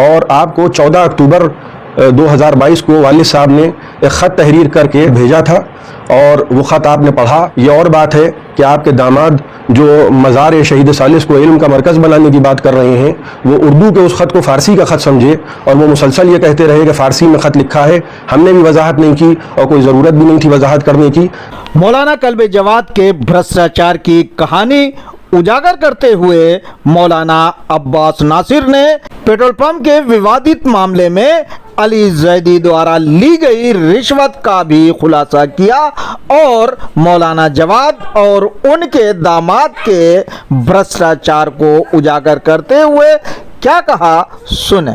اور آپ کو 14 اکتوبر 2022 کو والد صاحب نے ایک خط تحریر کر کے بھیجا تھا اور وہ خط آپ نے پڑھا. یہ اور بات ہے کہ آپ کے داماد جو مزار شہید ثالث کو علم کا مرکز بنانے کی بات کر رہے ہیں وہ اردو کے اس خط کو فارسی کا خط سمجھے اور وہ مسلسل یہ کہتے رہے کہ فارسی میں خط لکھا ہے. ہم نے بھی وضاحت نہیں کی اور کوئی ضرورت بھی نہیں تھی وضاحت کرنے کی. مولانا کلب جواد کے بھرشٹاچار کی کہانی اجاگر کرتے ہوئے مولانا عباس ناصر نے پیٹرول پمپ کے ووادت معاملے میں علی زیدی دوارا لی گئی رشوت کا بھی خلاصہ کیا اور مولانا جواد اور ان کے داماد کے بھرشٹاچار کو اجاگر کرتے ہوئے کیا کہا سنیں.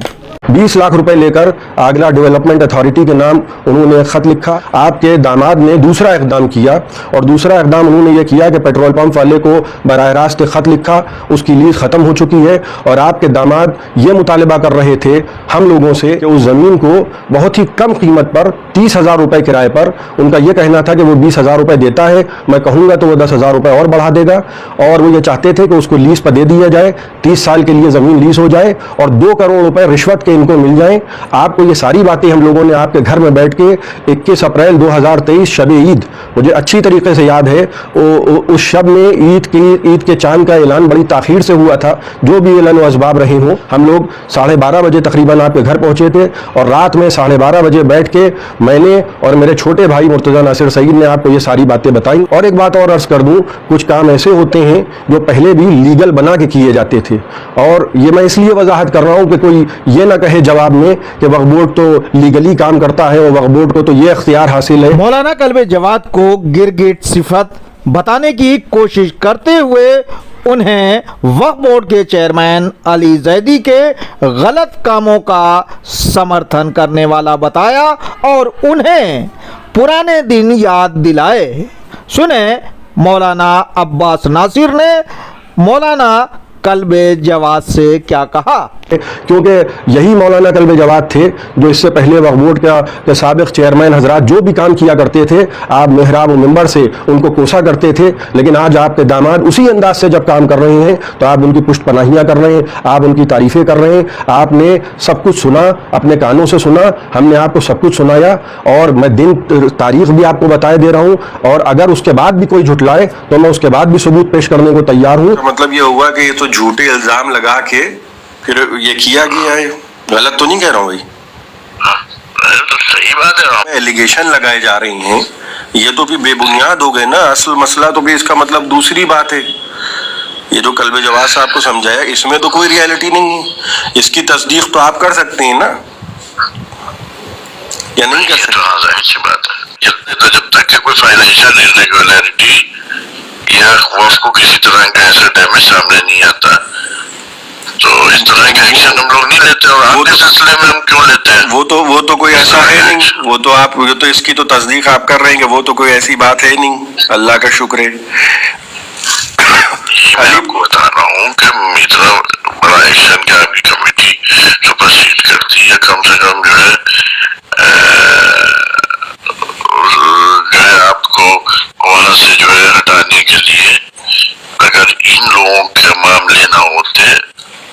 20 لاکھ روپے لے کر آگرہ ڈیولپمنٹ اتھارٹی کے نام انہوں نے ایک خط لکھا. آپ کے داماد نے دوسرا اقدام کیا اور دوسرا اقدام انہوں نے یہ کیا کہ پیٹرول پمپ والے کو براہ راست خط لکھا. اس کی لیز ختم ہو چکی ہے اور آپ کے داماد یہ مطالبہ کر رہے تھے ہم لوگوں سے کہ اس زمین کو بہت ہی کم قیمت پر 30,000 روپے کرائے پر, ان کا یہ کہنا تھا کہ وہ 20,000 روپے دیتا ہے, میں کہوں گا تو وہ 10,000 روپے اور بڑھا دے گا, اور وہ یہ چاہتے تھے کہ اس کو لیز پر دے دیا جائے, 30 سال کے لیے زمین لیز ہو جائے اور 2 کروڑ روپے رشوت کے ان کو مل جائیں. آپ کو یہ ساری باتیں ہم لوگوں نے آپ کے گھر میں بیٹھ کے 21 اپریل 2023 شب عید, مجھے اچھی طریقے سے یاد ہے, اس شب میں عید کے چاند کا اعلان بڑی تاخیر سے ہوا تھا. جو بھی اعلان و اسباب رہے ہوں, ہم لوگ 12:30 بجے تقریباً آپ کے گھر پہنچے تھے اور رات میں 12:30 بجے بیٹھ کے میں نے اور میرے چھوٹے بھائی مرتضیٰ ناصر سعید نے آپ کو یہ ساری باتیں بتائیں. اور ایک بات اور عرض کر دوں, کچھ کام ایسے ہوتے ہیں جو پہلے بھی لیگل بنا کے کیے جاتے تھے, اور یہ میں اس لیے وضاحت کر رہا ہوں کہ کوئی یہ نہ کہے جواب میں کہ وقف بورڈ تو لیگلی کام کرتا ہے اور وقف بورڈ کو تو یہ اختیار حاصل ہے. مولانا کلب جواد کو گرگٹ صفت بتانے کی کوشش کرتے ہوئے انہیں وقف بورڈ کے چیئرمین علی زیدی کے غلط کاموں کا سمرتھن کرنے والا بتایا اور انہیں پرانے دن یاد دلائے. سنیں مولانا عباس ناصر نے مولانا کلب جواد سے کیا کہا. کیونکہ یہی مولانا کلب جواد تھے جو اس سے پہلے وقف بورڈ کے سابق چیئرمین حضرات جو بھی کام کیا کرتے تھے آپ محراب و منبر سے ان کو کوسا کرتے تھے, لیکن آج آپ کے داماد اسی انداز سے جب کام کر رہے ہیں تو آپ ان کی پشت پناہیاں کر رہے ہیں, آپ ان کی تعریفیں کر رہے ہیں. آپ نے سب کچھ سنا, اپنے کانوں سے سنا, ہم نے آپ کو سب کچھ سنایا اور میں دن تاریخ بھی آپ کو بتائے دے رہا ہوں, اور اگر اس کے بعد بھی کوئی جھٹلائے تو میں اس کے بعد بھی ثبوت پیش کرنے کو تیار ہوں. مطلب یہ ہوا کہ یہ تو جھوٹے الزام لگا کے پھر یہ کیا گیا ہے, غلط تو نہیں کہہ رہا ہوں بھائی؟ تو صحیح بات ہے. ایلیگیشن لگائے جا رہی ہیں, یہ تو بھی بے بنیاد ہو گئے نا. اصل مسئلہ تو بھی اس کا مطلب دوسری بات ہے. یہ جو کلب جواد صاحب کو سمجھایا اس میں تو کوئی ریالٹی نہیں ہے. اس کی تصدیق تو آپ کر سکتے ہیں نا, یا نہیں کر سکتے؟ ہاں ظاہر سی بات ہے. تو جب تک کہ کوئی فائنینشیل irregularity یا وقف کو کسی طرح کا ایسا ڈیمیج سامنے نہیں آتا تو اس طرح کے ایکشن ہم لوگ نہیں لیتے. اور آپ کے سلسلے میں ہم کیوں لیتے ہیں؟ وہ تو کوئی ایسا ہے نہیں. وہ تو آپ تو اس کی تو تصدیق آپ کر رہے ہیں کہ وہ تو کوئی ایسی بات ہے نہیں. اللہ کا شکر ہے. میں آپ کو بتا رہا ہوں کہ اتنا بڑا ایکشن کیا آپ کی کمیٹی سپرسیڈ کرتی ہے, کم سے کم جو ہے آپ کو وہاں سے جو ہے ہٹانے کے لیے اگر ان لوگوں کے معاملے نہ ہوتے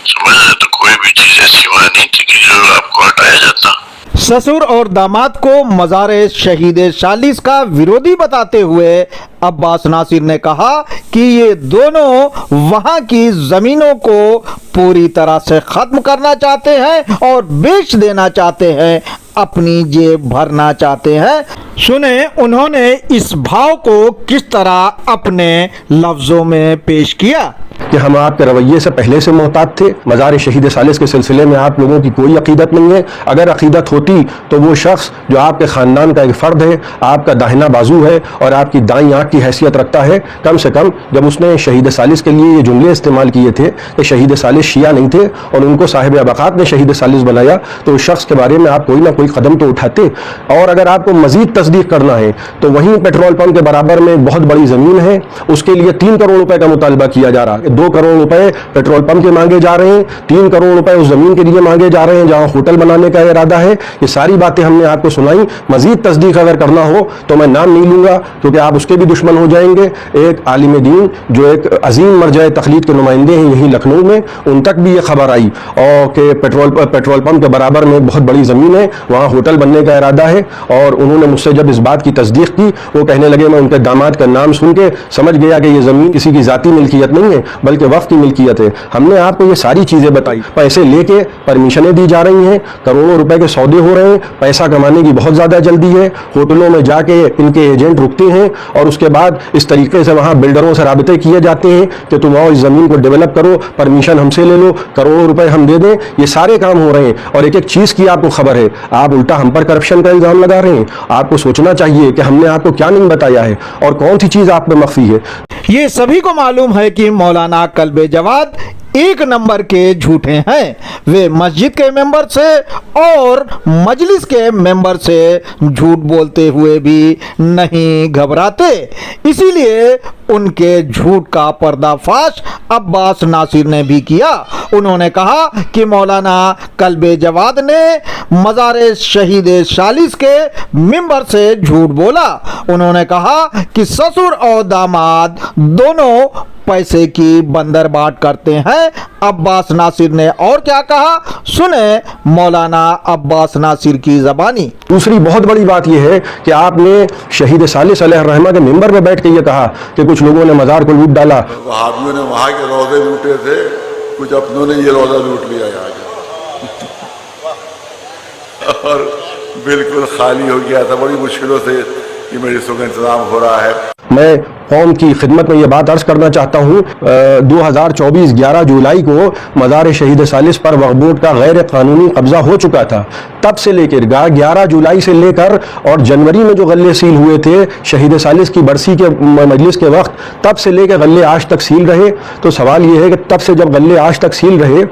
سمجھ تو کوئی بھی چیز ایسی وہاں نہیں تھی کہ جو آپ کو ہٹایا جاتا. سسر اور داماد کو مزار شہید ثالث کا ویرودھی بتاتے ہوئے عباس ناصر نے کہا کہ یہ دونوں وہاں کی زمینوں کو پوری طرح سے ختم کرنا چاہتے ہیں اور بیچ دینا چاہتے ہیں, اپنی جیب بھرنا چاہتے ہیں. سنیں انہوں نے اس بھاؤ کو کس طرح اپنے لفظوں میں پیش کیا. کہ ہم آپ کے رویے سے پہلے سے محتاط تھے. مزار شہید ثالث کے سلسلے میں آپ لوگوں کی کوئی عقیدت نہیں ہے. اگر عقیدت ہوتی تو وہ شخص جو آپ کے خاندان کا ایک فرد ہے, آپ کا داہنا بازو ہے اور آپ کی دائیں آنکھ کی حیثیت رکھتا ہے, کم سے کم جب اس نے شہید ثالث کے لیے یہ جملے استعمال کیے تھے کہ شہید ثالث شیعہ نہیں تھے اور ان کو صاحب ابقات نے شہید ثالث بنایا, تو اس شخص کے بارے میں آپ کوئی نہ کوئی قدم تو اٹھاتے. اور اگر آپ کو مزید تصدیق کرنا ہے تو وہیں پیٹرول پمپ کے برابر میں بہت بڑی زمین ہے, اس کے لیے 3 کروڑ روپے کا مطالبہ کیا جا رہا ہے. 2 کروڑ روپے پیٹرول پمپ کے مانگے جا رہے ہیں, 3 کروڑ روپے اس زمین کے لیے مانگے جا رہے ہیں جہاں ہوٹل بنانے کا ارادہ ہے. یہ ساری باتیں ہم نے آپ کو سنائی. مزید تصدیق اگر کرنا ہو تو میں نام نہیں لوں گا کیونکہ آپ اس کے بھی دشمن ہو جائیں گے. ایک عالم دین جو ایک عظیم مرجع تقلید کے نمائندے ہیں یہیں لکھنؤ میں, ان تک بھی یہ خبر آئی اور کہ پیٹرول پمپ کے برابر میں بہت بڑی زمین ہے, وہاں ہوٹل بننے کا ارادہ ہے. اور انہوں نے مجھ سے جب اس بات کی تصدیق کی, وہ کہنے لگے, میں ان کے داماد کا نام سن کے سمجھ گیا کہ یہ زمین کسی کی ذاتی ملکیت نہیں ہے بلکہ وقف کی ملکیت ہے. ہم نے آپ کو یہ ساری چیزیں بتائی. پیسے لے کے پرمیشنیں دی جا رہی ہیں, کروڑوں روپے کے سودے ہو رہے ہیں, پیسہ کمانے کی بہت زیادہ جلدی ہے. ہوٹلوں میں جا کے ان کے ایجنٹ رکتے ہیں اور اس کے بعد اس طریقے سے وہاں بلڈروں سے رابطے کیے جاتے ہیں کہ تم آؤ اس زمین کو ڈیولپ کرو, پرمیشن ہم سے لے لو, کروڑوں روپے ہم دے دیں. یہ سارے کام ہو رہے ہیں. اور ایک ایک چیز کی آپ کو خبر ہے, آپ الٹا ہم پر کرپشن کا الزام لگا رہے ہیں. آپ کو سوچنا چاہیے کہ ہم نے آپ کو کیا نہیں بتایا ہے اور کون سی چیز آپ پہ مخفی ہے. یہ سبھی کو معلوم ہے کہ مولانا کلب جواد 1 نمبر کے جھوٹے ہیں. وہ مسجد کے ممبر سے اور مجلس کے ممبر سے جھوٹ بولتے ہوئے بھی نہیں گھبراتے. اسی لیے ان کے جھوٹ کا پردہ فاش عباس ناصر نے بھی کیا. انہوں نے کہا کہ مولانا کلب جواد نے مزار شہید ثالث کے ممبر سے جھوٹ بولا. انہوں نے کہا کہ سسر اور داماد دونوں پیسے کی بندر بانٹ کرتے ہیں. عباس ناصر نے اور کیا کہا, سنیں مولانا عباس ناصر کی زبانی. دوسری بہت بڑی بات یہ ہے کہ آپ نے شہید ثالث علیہ الرحمہ کے ممبر پہ بیٹھ کے یہ کہا کہ کچھ لوگوں نے مزار کو لوٹ ڈالا. وہابیوں نے وہاں کے روزے لوٹے تھے, کچھ اپنوں نے یہ روزہ لوٹ لیا یہاں اور بالکل خالی ہو گیا تھا. بڑی مشکلوں سے یہ مجلسوں کا انتظام ہو رہا ہے. میں قوم کی خدمت میں یہ بات عرض کرنا چاہتا ہوں, 2024 11 جولائی کو مزار شہید ثالث پر وقف بورڈ کا غیر قانونی قبضہ ہو چکا تھا. تب سے لے کر 11 جولائی سے لے کر اور جنوری میں جو غلے سیل ہوئے تھے شہید ثالث کی برسی کے مجلس کے وقت, تب سے لے کے غلے آج تک سیل رہے. تو سوال یہ ہے کہ تب سے جب غلے آج تک سیل رہے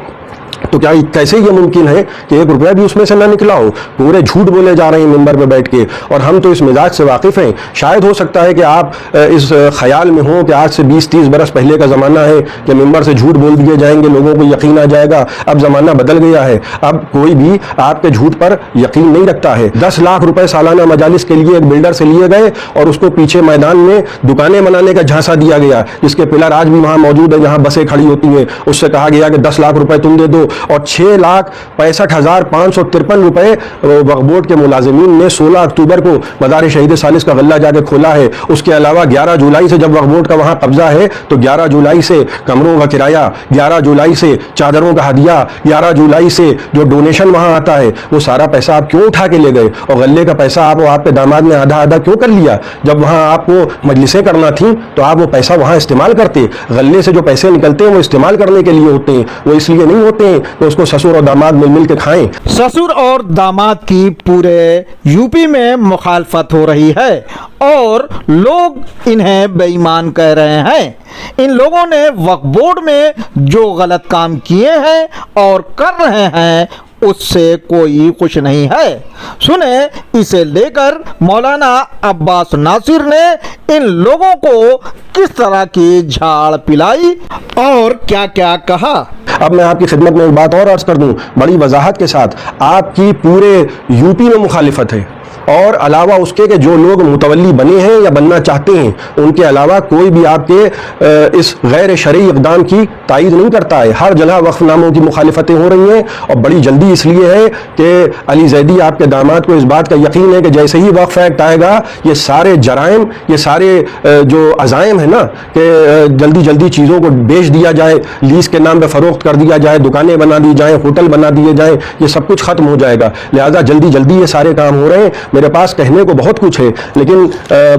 تو کیا کیسے یہ ممکن ہے کہ 1 روپیہ بھی اس میں سے نہ نکلا ہو؟ پورے جھوٹ بولے جا رہے ہیں ممبر پہ بیٹھ کے. اور ہم تو اس مزاج سے واقف ہیں. شاید ہو سکتا ہے کہ آپ اس خیال میں ہوں کہ آج سے 20-30 برس پہلے کا زمانہ ہے کہ ممبر سے جھوٹ بول دیے جائیں گے, لوگوں کو یقین آ جائے گا. اب زمانہ بدل گیا ہے. اب کوئی بھی آپ کے جھوٹ پر یقین نہیں رکھتا ہے. 10 لاکھ روپے سالانہ مجالس کے لیے ایک بلڈر سے لیے گئے اور اس کو پیچھے میدان میں دکانیں بنانے کا جھانسا دیا گیا, جس کے پلر آج بھی وہاں موجود ہے جہاں بسیں کھڑی ہوتی ہیں. اس سے کہا گیا کہ 10 لاکھ روپے تم دے دو, اور 6,65,553 روپے وقف بورڈ کے ملازمین نے 16 اکتوبر کو مزار شہید ثالث کا غلہ جا کے کھولا ہے. اس کے علاوہ 11 جولائی سے جب وقف بورڈ کا وہاں قبضہ ہے تو 11 جولائی سے کمروں کا کرایہ, 11 جولائی سے چادروں کا ہدیہ, 11 جولائی سے جو ڈونیشن وہاں آتا ہے وہ سارا پیسہ آپ کیوں اٹھا کے لے گئے؟ اور غلے کا پیسہ آپ کے داماد نے آدھا آدھا کیوں کر لیا؟ جب وہاں آپ کو مجلسیں کرنا تھیں تو آپ وہ پیسہ وہاں استعمال کرتے. غلے سے جو پیسے نکلتے ہیں وہ استعمال کرنے کے لیے ہوتے ہیں, وہ اس لیے نہیں ہوتے ہیں کہ اس کو سسر اور داماد مل کے کھائیں. سسر اور داماد کی پورے یو پی میں مخالفت ہو رہی ہے اور لوگ انہیں بے ایمان کہہ رہے ہیں. ان لوگوں نے وقف بورڈ میں جو غلط کام کیے ہیں اور کر رہے ہیں اس سے کوئی خوش نہیں ہے. سنیں اسے لے کر مولانا عباس ناصر نے ان لوگوں کو کس طرح کی جھاڑ پلائی اور کیا کیا کہا. اب میں آپ کی خدمت میں ایک بات اور عرض کر دوں بڑی وضاحت کے ساتھ. آپ کی پورے یو پی میں مخالفت ہے, اور علاوہ اس کے کہ جو لوگ متولی بنے ہیں یا بننا چاہتے ہیں ان کے علاوہ کوئی بھی آپ کے اس غیر شرعی اقدام کی تائید نہیں کرتا ہے. ہر جگہ وقف ناموں کی مخالفتیں ہو رہی ہیں, اور بڑی جلدی اس لیے ہے کہ علی زیدی آپ کے داماد کو اس بات کا یقین ہے کہ جیسے ہی وقف ایکٹ آئے گا یہ سارے جرائم, یہ سارے جو عزائم ہیں نا کہ جلدی جلدی چیزوں کو بیچ دیا جائے, لیز کے نام پہ فروخت کر دیا جائے, دکانیں بنا دی جائیں, ہوٹل بنا دیے جائیں, یہ سب کچھ ختم ہو جائے گا. لہٰذا جلدی جلدی یہ سارے کام ہو رہے ہیں. میرے پاس کہنے کو بہت کچھ ہے لیکن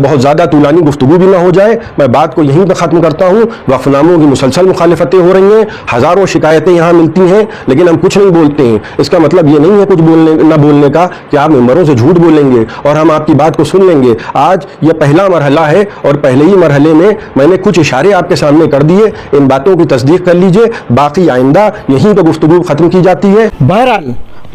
بہت زیادہ طولانی گفتگو بھی نہ ہو جائے, میں بات کو یہیں پہ ختم کرتا ہوں. وقف ناموں کی مسلسل مخالفتیں ہو رہی ہیں, ہزاروں شکایتیں یہاں ملتی ہیں, لیکن ہم کچھ نہیں بولتے ہیں. اس کا مطلب یہ نہیں ہے کچھ نہ بولنے کا کہ آپ ممبروں سے جھوٹ بولیں گے اور ہم آپ کی بات کو سن لیں گے. آج یہ پہلا مرحلہ ہے اور پہلے ہی مرحلے میں نے کچھ اشارے آپ کے سامنے کر دیے. ان باتوں کی تصدیق کر لیجئے, باقی آئندہ یہیں پہ گفتگو ختم کی جاتی ہے. بہرحال